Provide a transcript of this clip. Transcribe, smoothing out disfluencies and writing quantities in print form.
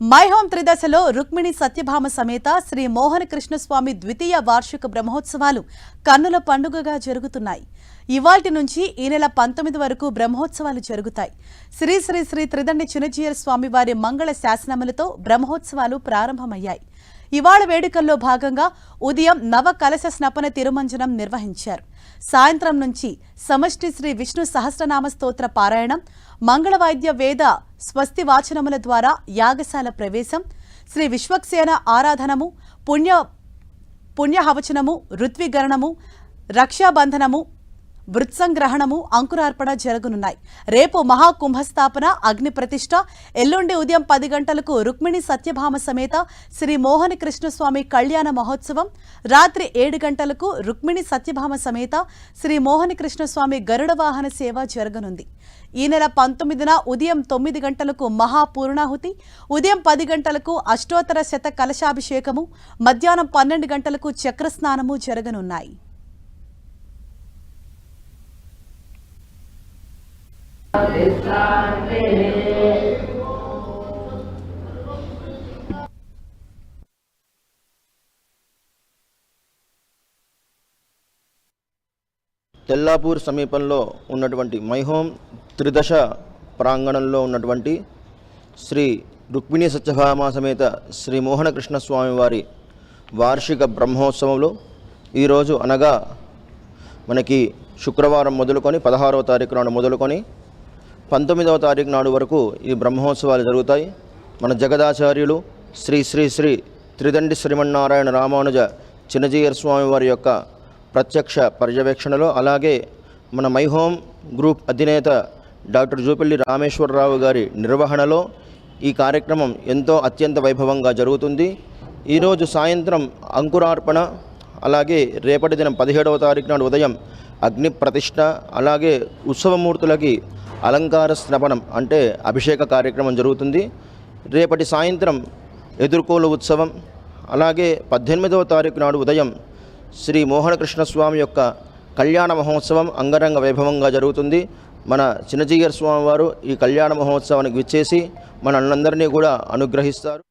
My home త్రిదశలో Rukmini Satyabhama సమేత శ్రీ మోహన కృష్ణస్వామి ద్వితీయ వార్షిక బ్రహ్మోత్సవాలు కన్నుల పండుగగా జరుగుతున్నాయి. ఇవాల్టి నుంచి ఈ నెల 19 వరకు బ్రహ్మోత్సవాలు జరుగుతాయి. శ్రీ శ్రీ శ్రీ త్రిదండి చినజీయర్ స్వామి వారి మంగళ శాసనములతో బ్రహ్మోత్సవాలు ప్రారంభమయ్యాయి. ఇవాళ వేడుకల్లో భాగంగా ఉదయం నవ కలశ స్నపన తిరుమంజనం నిర్వహించారు. సాయంత్రం నుంచి సమష్టి శ్రీ విష్ణు సహస్రనామ స్తోత్ర పారాయణం, మంగళవాద్య వేద స్వస్తి వాచనముల ద్వారా యాగశాల ప్రవేశం, శ్రీ విశ్వక్సేన ఆరాధనము, పుణ్యహవచనము, ఋత్విగరణము, రక్షాబంధనము, వృత్సంగ్రహణము, అంకురార్పణ జరగనున్నాయి. రేపు మహాకుంభస్థాపన, అగ్ని ప్రతిష్ఠ, ఎల్లుండి ఉదయం 10 గంటలకు రుక్మిణి సత్యభామ సమేత శ్రీ మోహన కృష్ణస్వామి కళ్యాణ మహోత్సవం, రాత్రి 7 గంటలకు రుక్మిణి సత్యభామ సమేత శ్రీ మోహన కృష్ణస్వామి గరుడ వాహన సేవ జరగనుంది. ఈ నెల 19న ఉదయం 9 గంటలకు మహాపూర్ణాహుతి, ఉదయం 10 గంటలకు అష్టోత్తర శత కలశాభిషేకము, మధ్యాహ్నం 12 గంటలకు చక్రస్నానము జరగనున్నాయి. తెల్లాపూర్ సమీపంలో ఉన్నటువంటి మై హోమ్ త్రిదశ ప్రాంగణంలో ఉన్నటువంటి శ్రీ రుక్మిణి సత్యభామ సమేత శ్రీ మోహన కృష్ణస్వామి వారి వార్షిక బ్రహ్మోత్సవంలో ఈరోజు అనగా మనకి శుక్రవారం మొదలుకొని 16వ తారీఖు నాడు మొదలుకొని 19వ తారీఖు నాడు వరకు ఈ బ్రహ్మోత్సవాలు జరుగుతాయి. మన జగదాచార్యులు శ్రీ శ్రీ శ్రీ త్రిదండి శ్రీమన్నారాయణ రామానుజ చినజీయర్ స్వామి వారి యొక్క ప్రత్యక్ష పర్యవేక్షణలో, అలాగే మన మై హోమ్ గ్రూప్ అధినేత డాక్టర్ జూపల్లి రామేశ్వరరావు గారి నిర్వహణలో ఈ కార్యక్రమం ఎంతో అత్యంత వైభవంగా జరుగుతుంది. ఈరోజు సాయంత్రం అంకురార్పణ, అలాగే రేపటి దినం 17వ తారీఖు నాడు ఉదయం అగ్ని ప్రతిష్ఠ, అలాగే ఉత్సవమూర్తులకి అలంకార స్నపనం అంటే అభిషేక కార్యక్రమం జరుగుతుంది. రేపటి సాయంత్రం ఎదుర్కోలు ఉత్సవం, అలాగే 18వ తారీఖు నాడు ఉదయం శ్రీ మోహన కృష్ణస్వామి యొక్క కళ్యాణ మహోత్సవం అంగరంగ వైభవంగా జరుగుతుంది. మన చినజీయర్ స్వామి వారు ఈ కళ్యాణ మహోత్సవానికి విచ్చేసి మనందరినీ కూడా అనుగ్రహిస్తారు.